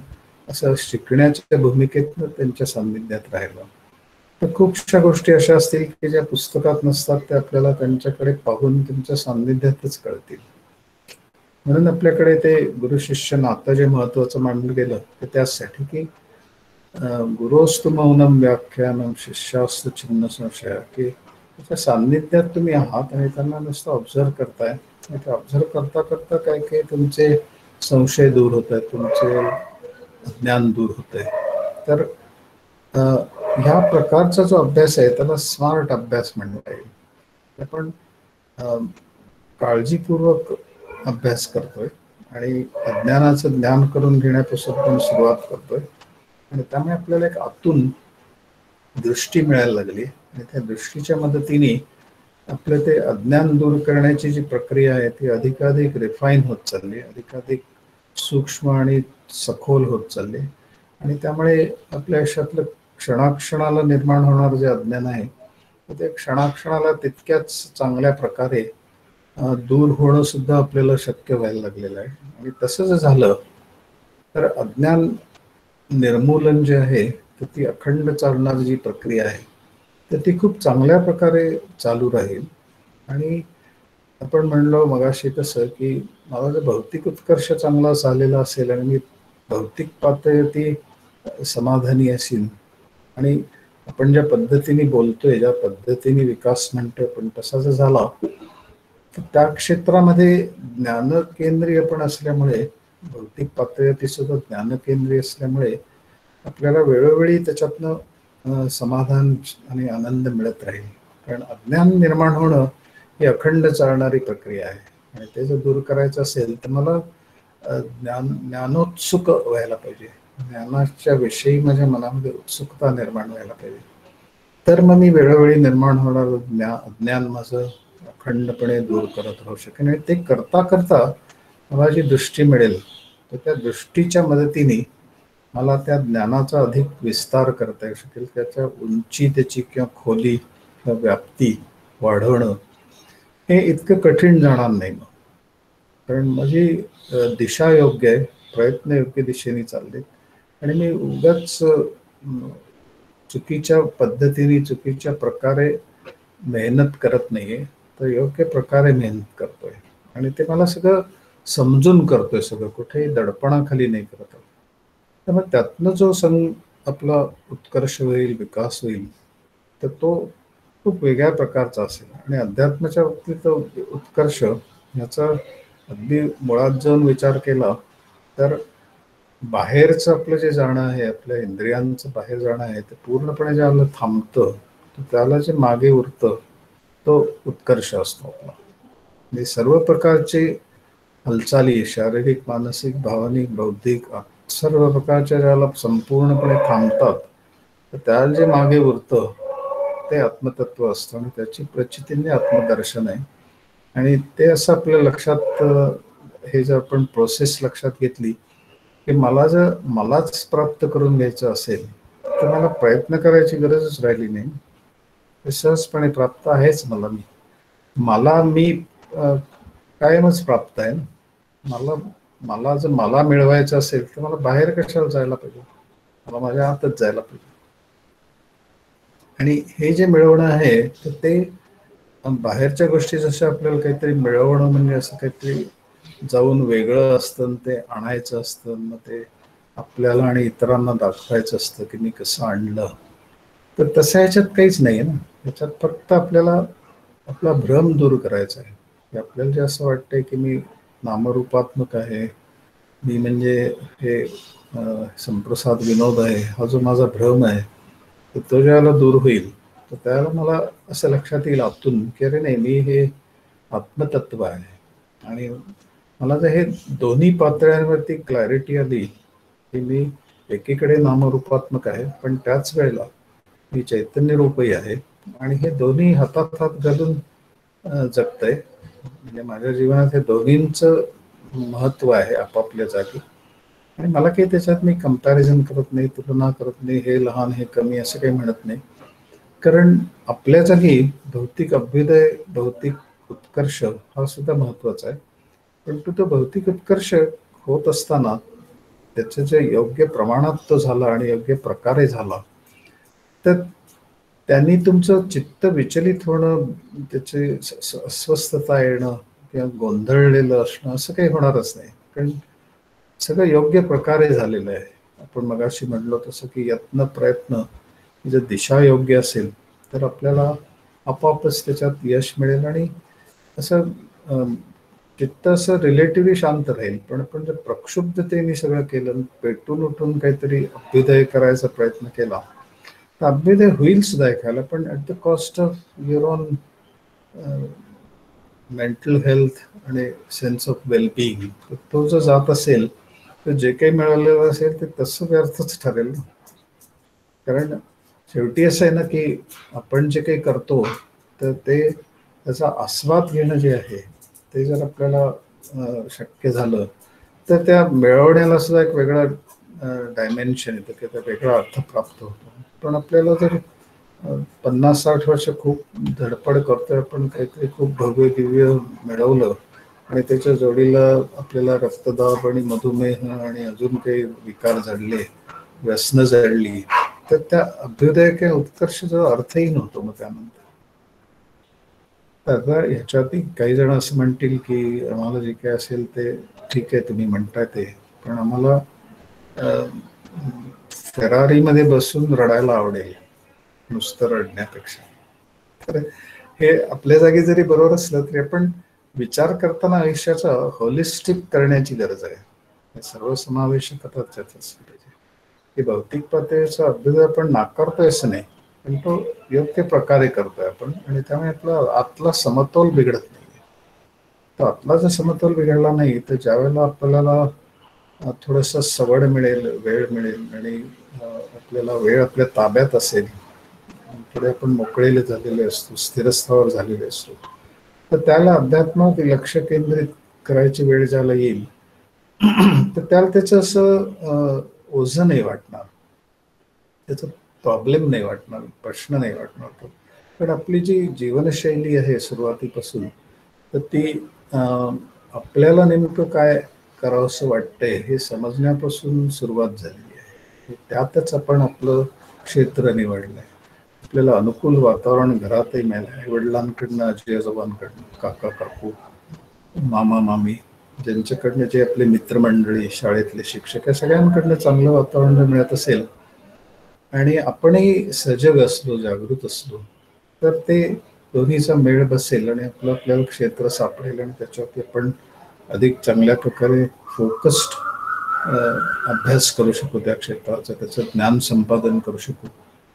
असं शिकण्याच्या भूमिकेतनं त्यांच्या सान्निध्यात राहिलं. तर खूपशा गोष्टी अशा असतील की ज्या पुस्तकात नसतात, त्या आपल्याला त्यांच्याकडे पाहून त्यांच्या सान्निध्यातच कळतील. म्हणून आपल्याकडे ते गुरु शिष्य नातं जे महत्वाचं मानलं गेलं ते त्यासाठी की गुरोस्तु मौनम व्याख्यानम शिष्यास्तु छिन्न संशय, की त्याच्या सान्निध्यात तुम्ही आहात आणि त्यांना नुसतं ऑब्झर्व करताय. ते ऑब्झर्व करता करता काही काही तुमचे संशय दूर होत आहेत, तुमचे ज्ञान दूर होत आहे. तर ह्या प्रकारचा जो अभ्यास आहे त्याला स्मार्ट अभ्यास म्हणता येईल. आपण काळजीपूर्वक अभ्यास करतोय आणि अज्ञानाचं ज्ञान करून घेण्यापासून आपण सुरुवात करतोय. आणि त्यामुळे आपल्याला एक आतून दृष्टी मिळायला लागली आणि त्या दृष्टीच्या मदतीने आपलं ते अज्ञान दूर करण्याची जी प्रक्रिया आहे ती अधिकाधिक रिफाईन होत चालली, अधिकाधिक सूक्ष्म आणि सखोल होत चालली. आणि त्यामुळे आपल्या आयुष्यातलं क्षणाक्षणाला निर्माण होणारं जे अज्ञान आहे ते क्षणाक्षणाला तितक्याच चांगल्या प्रकारे दूर होणं सुद्धा आपल्याला शक्य व्हायला लागलेलं आहे. आणि तसं जर झालं तर अज्ञान निर्मूलन जे आहे तर ती अखंड चालणारी जी प्रक्रिया आहे तर ती खूप चांगल्या प्रकारे चालू राहील. आणि आपण म्हणलो मगाशी कसं की मला जर भौतिक उत्कर्ष चांगला झालेला असेल आणि मी भौतिक पातळीवरती समाधानी असेल आणि आपण ज्या पद्धतीने बोलतोय, ज्या पद्धतीने विकास म्हणतोय पण तसा जर झाला तर त्या क्षेत्रामध्ये ज्ञानकेंद्रीय पण असल्यामुळे, भौतिक पातळीवरती सुद्धा ज्ञानकेंद्रीय असल्यामुळे आपल्याला वेळोवेळी त्याच्यातनं समाधान आणि आनंद मिळत राहील. कारण अज्ञान निर्माण होणं ही अखंड चालणारी प्रक्रिया आहे आणि ते जर दूर करायचं असेल तर मला ज्ञानोत्सुक व्हायला पाहिजे, ज्ञानाच्या विषयी माझ्या मनामध्ये उत्सुकता निर्माण व्हायला पाहिजे. तर मग मी वेळोवेळी निर्माण होणारं अज्ञान माझं अखंडपणे दूर करत राहू शकेन. आणि ते करता करता मला जी दृष्टी मिळेल तर त्या दृष्टीच्या मदतीने मला त्या ज्ञानाचा अधिक विस्तार करता येऊ शकेल. त्याच्या उंची, त्याची किंवा खोली किंवा व्याप्ती वाढवणं हे इतकं कठीण जाणार नाही मग. कारण माझी दिशा योग्य आहे, प्रयत्न योग्य दिशेने चालले आणि मी उगाच चुकीच्या पद्धतीने, चुकीच्या प्रकारे मेहनत करत नाहीये, तर योग्य प्रकारे मेहनत करतोय. आणि ते मला सगळं समजून करतोय, सगळं कुठेही दडपणाखाली नाही करत. तर मग त्यातनं जो आपला उत्कर्ष होईल, विकास होईल तर तो खूप वेगळ्या प्रकारचा असेल. आणि अध्यात्माच्या बाबतीत उत्कर्ष याचा अगदी मुळात जाऊन विचार केला तर बाहेरचं आपलं जे जाणं आहे, आपल्या इंद्रियांचं बाहेर जाणं आहे ते पूर्णपणे ज्याला थांबतं तर त्याला जे मागे उरतं तो उत्कर्ष असतो आपला. म्हणजे सर्व प्रकारचे हालचाली, शारीरिक, मानसिक, भावनिक, बौद्धिक, सर्व प्रकारच्या ज्याला संपूर्णपणे थांबतात तर त्याला जे मागे उरतं ते आत्मतत्व असतं आणि त्याची प्रचितीने आत्मदर्शन आहे. आणि ते असं आपल्या लक्षात, हे जर आपण प्रोसेस लक्षात घेतली की मलाच प्राप्त करून घ्यायचं असेल तर मला प्रयत्न करायची गरजच राहिली नाही. ते सहजपणे प्राप्त आहेच मी कायमच प्राप्त आहे ना. मला मिळवायचं असेल तर मला बाहेर कशाला जायला पाहिजे, मला माझ्या हातच जायला पाहिजे. आणि हे जे मिळवणं आहे तर ते बाहेरच्या गोष्टी जसं आपल्याला काहीतरी मिळवणं म्हणजे असं काहीतरी जाऊन वेगळं असतं, ते आणायचं असतं, मग ते आपल्याला आणि इतरांना दाखवायचं असतं की मी कसं आणलं. तर तसं ह्याच्यात काहीच नाही आहे ना. ह्याच्यात फक्त आपल्याला आपला भ्रम दूर करायचा आहे की आपल्याला जे असं वाटतंय की मी नामरूपात्मक आहे, मी म्हणजे हे संप्रसाद विनोद आहे, हा जो माझा भ्रम आहे तर तो ज्याला दूर होईल तर त्याला मला असं लक्षात येईल आतून की अरे नाही, मी हे आत्मतत्व आहे. आणि मला जर हे दोन्ही पातळ्यांवरती क्लॅरिटी आली की मी एकीकडे नामरूपात्मक आहे पण त्याच वेळेला मी चैतन्य रूपही आहे आणि हे दोन्ही हातात हात घालून जगतंय. म्हणजे माझ्या जीवनात हे दोन्हींचं महत्व आहे आपापल्या जागी. आणि मला काही त्याच्यात मी कंपॅरिझन करत नाही, तुलना करत नाही, हे लहान हे कमी असं काही म्हणत नाही. कारण आपल्या जागी भौतिक अभ्युदय, भौतिक उत्कर्ष हा सुद्धा महत्वाचा आहे. परंतु तो भौतिक उत्कर्ष होत असताना त्याचे जे योग्य प्रमाणात तो झाला आणि योग्य प्रकारे झाला तर त्यांनी तुमचं चित्त विचलित होणं, त्याचे अस्वस्थता येणं किंवा गोंधळलेलं असणं असं काही होणारच नाही. कारण सगळं योग्य प्रकारे झालेलं आहे. आपण मगाशी म्हणलो तसं की यत्न प्रयत्न जर दिशा योग्य असेल तर आपल्याला आपोआपच त्याच्यात यश मिळेल. आणि असं चित्त असं रिलेटिव्हली शांत राहील. पण आपण जर प्रक्षुब्धतेने सगळं केलं, पेटून उठून काहीतरी अभ्युदय करायचा प्रयत्न केला तर अभ्युदय होईल सुद्धा एखादा, पण at the cost of your on mental health आणि सेन्स ऑफ वेलबिईंग, तो जर जात असेल तर जे काही मिळालेलं असेल ते तसं व्यर्थच ठरेल ना. कारण शेवटी असं आहे ना की आपण जे काही करतो तर ते त्याचा आस्वाद घेणं जे आहे ते जर आपल्याला शक्य झालं तर त्या मिळवण्याला सुद्धा एक वेगळा डायमेन्शन येतं किंवा वेगळा अर्थ प्राप्त होतो. पण आपल्याला जर 50-60 वर्ष खूप धडपड करतोय आपण, काहीतरी खूप भव्य दिव्य मिळवलं आणि त्याच्या जोडीला आपल्याला रक्तदाब आणि मधुमेह आणि अजून काही विकार जडले, व्यसनं जडली, तर त्या अभ्युदय किंवा उत्कर्षाचा अर्थही नव्हतो मग त्यानंतर. आता ह्याच्यातही काही जण असं म्हणतील की आम्हाला जे काही असेल ते ठीक आहे, तुम्ही म्हणताय ते, पण आम्हाला फेरारीमध्ये बसून रडायला आवडेल नुसतं रडण्यापेक्षा. तर हे आपल्या जागी जरी बरोबर असलं तरी आपण विचार करताना आयुष्याचा होलिस्टिक करण्याची गरज आहे. सर्वसमावेशकता त्यात असली पाहिजे. की भौतिक पातळीचा अभ्युदय आपण नाकारतोय असं नाही, पण तो योग्य प्रकारे करतोय आपण, आणि त्यामुळे आपला आतला समतोल बिघडत नाही. तर आतला जर समतोल बिघडला नाही तर ज्या वेळेला आपल्याला थोडंसं सवड मिळेल, वेळ मिळेल आणि आपल्याला वेळ आपल्या ताब्यात असेल, पुढे आपण मोकळेले झालेले असतो, स्थिरस्थावर झालेले असतो, तर त्याला अध्यात्मात लक्ष केंद्रित करायची वेळ ज्याला येईल तर त्याला त्याचं असं ओझं नाही वाटणार, त्याचा प्रॉब्लेम नाही वाटणार, प्रश्न नाही वाटणार तो. पण आपली जी जीवनशैली आहे सुरुवातीपासून, तर ती आपल्याला नेमकं काय करावंसं वाटतंय हे समजण्यापासून सुरुवात झालेली आहे. त्यातच आपण आपलं क्षेत्र निवडलंय. आपल्याला अनुकूल वातावरण घरातही मिळालं, आई वडिलांकडनं, आजी आजोबांकडनं, काका काकू, मामा मामी, ज्यांच्याकडनं जे आपले मित्रमंडळी, शाळेतले शिक्षक, या सगळ्यांकडनं चांगलं वातावरण जर मिळत असेल आणि आपणही सजग असलो, जागृत असलो, तर ते दोन्हीचा मेळ बसेल आणि आपल्याला क्षेत्र सापडेल आणि त्याच्यावरती आपण अधिक चांगल्या प्रकारे फोकस्ड अभ्यास करू शकू त्या क्षेत्राचं, त्याचं ज्ञान संपादन करू शकू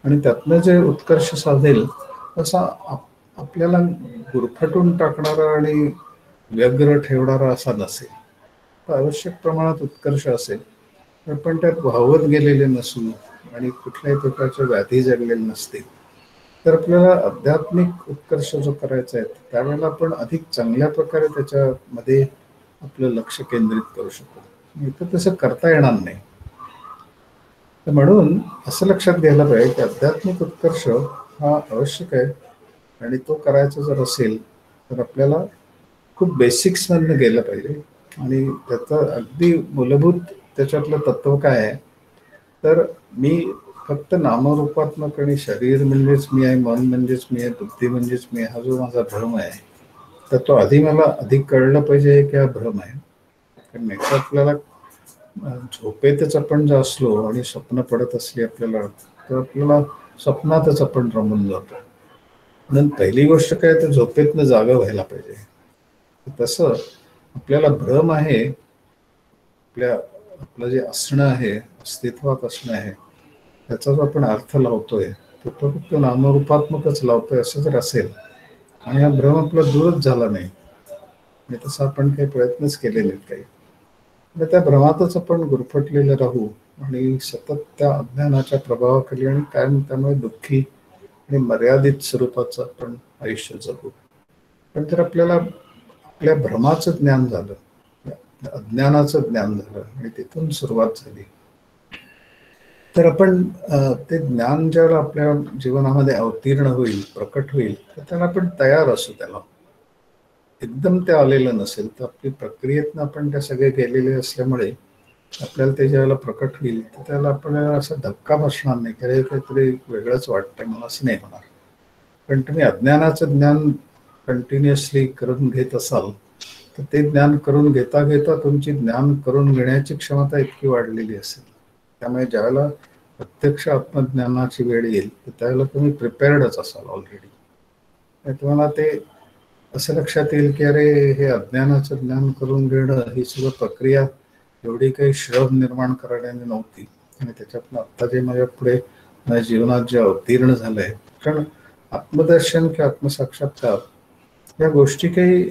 आणि त्यातनं जे उत्कर्ष साधेल तसा आपल्याला गुरफटून टाकणारा आणि व्यग्र ठेवणारा असा नसेल. आवश्यक प्रमाणात उत्कर्ष असेल, पण त्यात वाहवत गेलेले नसून आणि कुठल्याही प्रकारच्या व्याधी जडलेल्या नसतील, तर आपल्याला आध्यात्मिक उत्कर्ष जो करायचा आहे त्यावेळेला आपण अधिक चांगल्या प्रकारे त्याच्यामध्ये आपलं लक्ष केंद्रित करू शकतो. इथं तसं करता येणार नाही. तर म्हणून असं लक्षात घ्यायला पाहिजे की आध्यात्मिक उत्कर्ष हा आवश्यक आहे आणि तो करायचा जर असेल तर आपल्याला खूप बेसिक्समधनं गेलं पाहिजे. आणि त्याचं अगदी मूलभूत त्याच्यातलं तत्व काय आहे, तर मी फक्त नामरूपात्मक आणि शरीर म्हणजेच मी आहे, मन म्हणजेच मी आहे, बुद्धी म्हणजेच मी आहे, हा जो माझा भ्रम आहे, तर तो आधी मला अधिक कळलं पाहिजे की हा भ्रम आहे. कारण नेक्स्ट आपल्याला झोपेतच आपण जर असलो आणि स्वप्न पडत असली आपल्याला, तर आपल्याला स्वप्नातच आपण रमून जातो. म्हणून पहिली गोष्ट काय, तर झोपेतनं जागा व्हायला पाहिजे. तसं आपल्याला भ्रम आहे, आपलं जे असणं आहे, अस्तित्वात असणं आहे, त्याचा जो आपण अर्थ लावतोय तो फक्त नामरूपात्मकच लावतोय असं जर असेल आणि हा भ्रम आपला दूरच झाला नाही आणि तसं आपण काही प्रयत्नच केले नाहीत काही, तर त्या भ्रमातच आपण गुरफटलेलं राहू आणि सतत त्या अज्ञानाच्या प्रभावाखाली आणि कायम त्यामुळे दुःखी आणि मर्यादित स्वरूपाचं आपण आयुष्य जगू. पण जर आपल्याला आपल्या भ्रमाचं ज्ञान झालं, अज्ञानाचं ज्ञान झालं आणि तिथून सुरुवात झाली, तर आपण ते ज्ञान ज्यावेळेला आपल्या जीवनामध्ये अवतीर्ण होईल, प्रकट होईल, तर त्याला आपण तयार असू. त्याला एकदम ते आलेलं नसेल तर आपली प्रक्रियेतनं आपण त्या सगळे गेलेले असल्यामुळे आपल्याला ते ज्यावेळेला प्रकट होईल तर त्याला आपल्याला असा धक्का बसणार नाही, कारण काहीतरी वेगळंच वाटतंय मला, असं नाही होणार. पण तुम्ही अज्ञानाचं ज्ञान कंटिन्युअसली करून घेत असाल तर ते ज्ञान करून घेता घेता तुमची ज्ञान करून घेण्याची क्षमता इतकी वाढलेली असेल, त्यामुळे ज्यावेळेला प्रत्यक्ष आत्मज्ञानाची वेळ येईल तर त्यावेळेला तुम्ही प्रिपेअर्डच असाल ऑलरेडी. तुम्हाला ते असं लक्षात येईल की अरे, हे अज्ञानाचं ज्ञान करून घेणं ही सुद्धा प्रक्रिया एवढी काही श्रम निर्माण करण्याने नव्हती आणि त्याच्यातनं आत्ता जे माझ्या पुढे माझ्या जीवनात जे अवतीर्ण झालंय, कारण आत्मदर्शन किंवा आत्मसाक्षात्कार या गोष्टी काही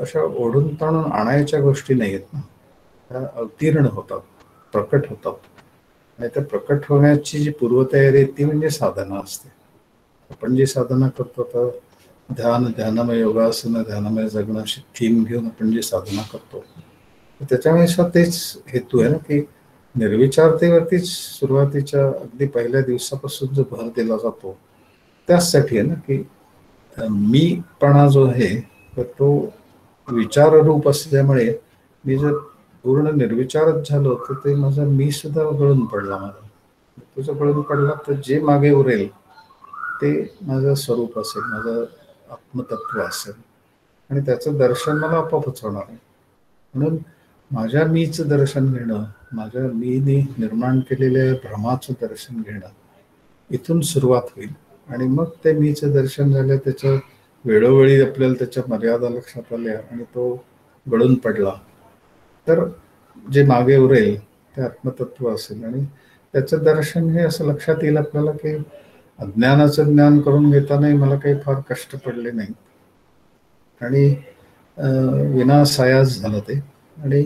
अशा ओढून ताणून आणायच्या गोष्टी नाही आहेत ना, त्या अवतीर्ण होतात, प्रकट होतात. आणि त्या प्रकट होण्याची जी पूर्वतयारी आहे ती म्हणजे साधना असते. आपण जी साधना करतो तर ध्यान, ध्यानमय योगासन, ध्यानमय जगणं अशी थीम घेऊन आपण जी साधना करतो, त्याच्यामुळे तेच हेतू आहे ना, की निर्विचारतेवरतीच सुरुवातीच्या अगदी पहिल्या दिवसापासून जो भर दिला जातो त्याचसाठी आहे ना, की मीपणा जो आहे तर तो विचाररूप असल्यामुळे मी जर पूर्ण निर्विचारच झालो तर ते माझा मी सुद्धा गळून पडला. माझा तुझं गळून पडला तर जे मागे उरेल ते माझं स्वरूप असेल, माझं आत्मतत्व असेल आणि त्याचं दर्शन मला आपोआपच होणार आहे. म्हणून माझ्या मीचं दर्शन घेणं, माझ्या मीने निर्माण केलेल्या भ्रमाचं दर्शन घेणं, इथून सुरुवात होईल. आणि मग ते मीचं दर्शन झालं, त्याचं वेळोवेळी आपल्याला त्याच्या मर्यादा लक्षात आल्या आणि तो गळून पडला तर जे मागे उरेल ते आत्मतत्व असेल. आणि त्याचं दर्शन हे असं लक्षात येईल आपल्याला की अज्ञानाचं ज्ञान करून घेतानाही मला काही फार कष्ट पडले नाही आणि विनासायास झालं ते. आणि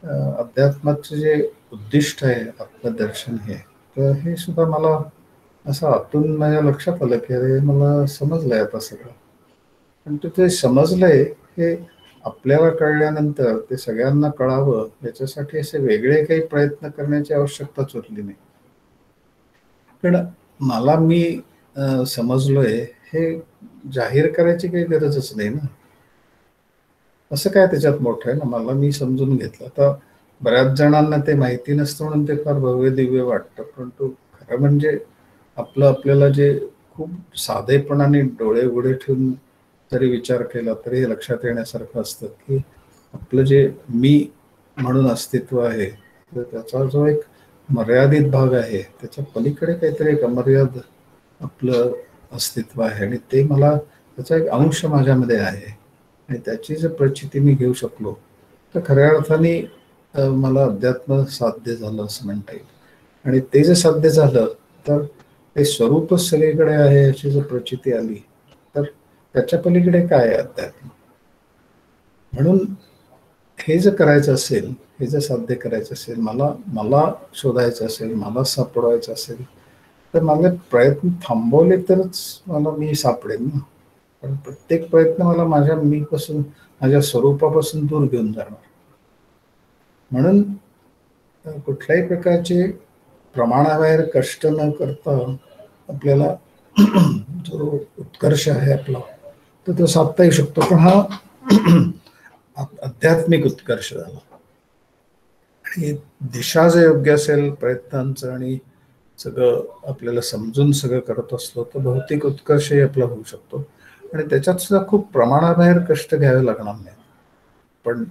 अध्यात्माचं जे उद्दिष्ट आहे आत्मदर्शन हे, तर हे सुद्धा मला असं आतून माझ्या लक्षात आलं की अरे मला समजलंय आता सगळं. पण ते समजलंय हे आपल्याला कळल्यानंतर ते सगळ्यांना कळावं याच्यासाठी असे वेगळे काही प्रयत्न करण्याची आवश्यकताच उरली नाही. पण मला मी समजलोय हे जाहीर करायची काही गरजच नाही ना. असं काय त्याच्यात मोठं आहे ना, मला मी समजून घेतलं. आता बऱ्याच जणांना ते माहिती नसतं म्हणून ते फार भव्य दिव्य वाटतं, परंतु खरं म्हणजे आपल्याला जे खूप साधेपणाने डोळे उघडे ठेवून जरी विचार केला तरी हे लक्षात येण्यासारखं असतं की आपलं जे मी म्हणून अस्तित्व आहे तर त्याचा जो एक मर्यादित भाग आहे त्याच्या पलीकडे काहीतरी एक अमर्याद आपलं अस्तित्व आहे आणि ते मला त्याचा एक अंश माझ्यामध्ये आहे. आणि त्याची जर प्रचिती मी घेऊ शकलो तर खऱ्या अर्थाने मला अध्यात्म साध्य झालं असं म्हणता येईल. आणि ते जर साध्य झालं तर ते स्वरूपच सगळीकडे आहे याची जर प्रचिती आली तर त्याच्या पलीकडे काय आहे अध्यात्म. म्हणून हे जर करायचं असेल, हे जर साध्य करायचं असेल, मला मला शोधायचं असेल, मला सापडवायचं असेल तर माझे प्रयत्न थांबवले तरच मला मी सापडेल ना. पण प्रत्येक प्रयत्न मला माझ्या मीपासून, माझ्या स्वरूपापासून दूर घेऊन जाणार. म्हणून कुठल्याही प्रकारचे प्रमाणाबाहेर कष्ट न करता आपल्याला जो उत्कर्ष आहे आपला तर तो साधता येऊ शकतो. पण हा आध्यात्मिक उत्कर्ष झाला. आणि दिशा जर योग्य असेल प्रयत्नांचं आणि सगळं आपल्याला समजून सगळं करत असलो तर भौतिक उत्कर्षही आपला होऊ शकतो. आणि त्याच्यात सुद्धा खूप प्रमाणाबाहेर कष्ट घ्यावे लागणार नाही. पण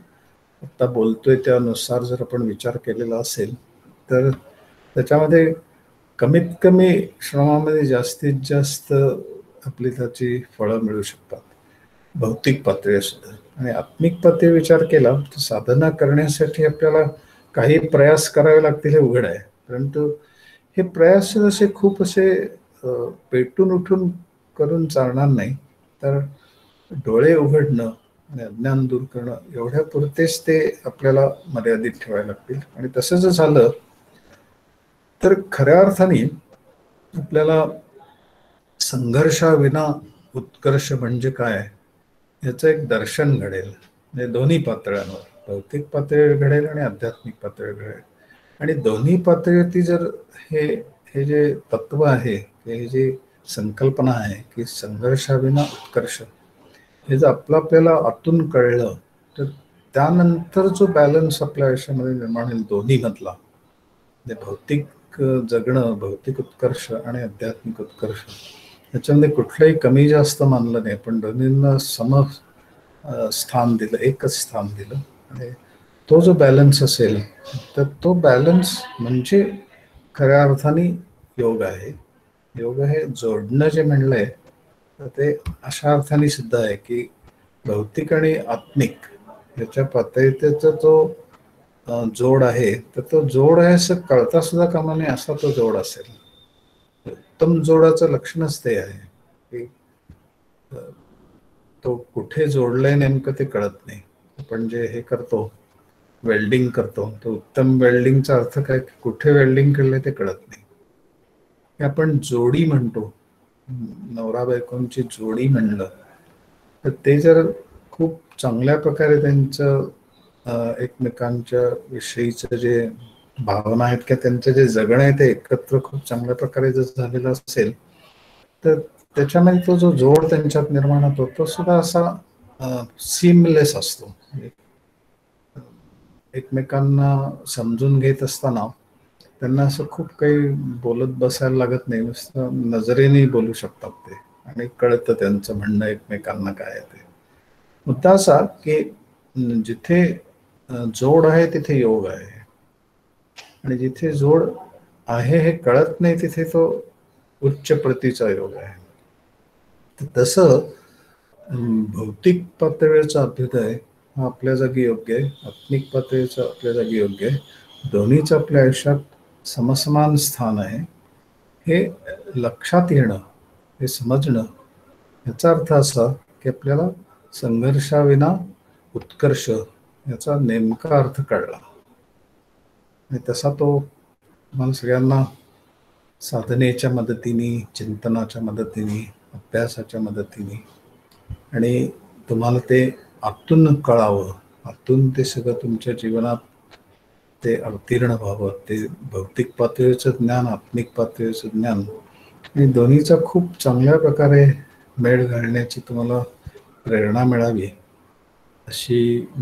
आता बोलतोय त्यानुसार जर आपण विचार केलेला असेल तर त्याच्यामध्ये कमीत कमी श्रमामध्ये जास्तीत जास्त आपली त्याची फळं मिळू शकतात, भौतिक पातळी सुद्धा. आणि आत्मिक पातळी विचार केला तर साधना करण्यासाठी आपल्याला काही प्रयास करावे लागतील हे उघड आहे. परंतु हे प्रयास असे खूप असे पेटून उठून करून चालणार नाही. तर डोळे उघडणं आणि अज्ञान दूर करणं एवढ्या पुरतेच ते आपल्याला मर्यादित ठेवायला लागतील. आणि तसं जर झालं तर खऱ्या अर्थाने आपल्याला संघर्षाविना उत्कर्ष म्हणजे काय याचं एक दर्शन घडेल. म्हणजे दोन्ही पातळ्यांवर, भौतिक पातळीवर घडेल आणि आध्यात्मिक पातळीवर घडेल. आणि दोन्ही पातळीवरती जर हे हे जे तत्व आहे, हे जे संकल्पना आहे की संघर्षाविना उत्कर्ष, हे जर आपल्याला आतून कळलं तर त्यानंतर जो बॅलन्स आपल्या आयुष्यामध्ये निर्माण होईल दोन्ही मधला, म्हणजे भौतिक जगणं, भौतिक उत्कर्ष आणि आध्यात्मिक उत्कर्ष, याच्यामध्ये कुठलंही कमी जास्त मानलं नाही, पण दोन्हींना सम स्थान दिलं, एकच स्थान दिलं. आणि तो जो बॅलन्स असेल तर तो बॅलन्स म्हणजे खऱ्या अर्थाने योग आहे. योग हे जोडणं जे म्हणलंय तर ते अशा अर्थाने सिद्ध आहे की भौतिक आणि आत्मिक याच्या पातळीचा जो जोड आहे तर तो जोड आहे असं कळता सुद्धा कामा नये असा तो जोड असेल. उत्तम जोडाचं लक्षणच ते आहे की तो कुठे जोडलंय नेमकं ते कळत नाही. आपण जे हे करतो, वेल्डिंग करतो, तर उत्तम वेल्डिंगचा अर्थ काय, कुठे वेल्डिंग केलंय ते कळत नाही. हे आपण जोडी म्हणतो, नवरा बायकोंची जोडी म्हणलं तर ते जर खूप चांगल्या प्रकारे त्यांचं एकमेकांच्या विषयीचं जे भावना आहेत किंवा त्यांचं जे जगणं आहे ते एकत्र खूप चांगल्या प्रकारे जर झालेलं असेल, तर त्याच्यामध्ये तो जो जोड त्यांच्यात निर्माण होतो तो सुद्धा असा सीमलेस असतो. म्हणजे एकमेकांना समजून घेत असताना त्यांना असं खूप काही बोलत बसायला लागत नाही, नुसतं नजरेने बोलू शकतात ते आणि कळतं त्यांचं म्हणणं एकमेकांना काय आहे ते. मुद्दा असा की जिथे जोड आहे तिथे योग आहे, आणि जिथे जोड आहे हे कळत नाही तिथे तो उच्च प्रतीचा योग आहे. तसं भौतिक पातळीचा अभ्युदय हा आपल्या जागी योग्य आहे, आत्मिक पातळीचा आपल्या जागी योग्य आहे. दोन्हीच आपल्या आयुष्यात समसमान स्थान आहे. हे लक्षात येणं, हे समजणं, याचा अर्थ असा की आपल्याला संघर्षाविना उत्कर्ष याचा नेमका अर्थ कळला, आणि तसा तो मला सगळ्यांना साधनेच्या मदतीने, चिंतनाच्या मदतीने, अभ्यासाच्या मदतीने, आणि तुम्हाला ते आतून कळावं, आतून ते सगळं तुमच्या जीवनात ते अवतीर्ण व्हावं. ते भौतिक पातळीचं ज्ञान, आत्मिक पातळीचं ज्ञान, आणि दोन्हीचा खूप चांगल्या प्रकारे मेळ घालण्याची तुम्हाला प्रेरणा मिळावी अशी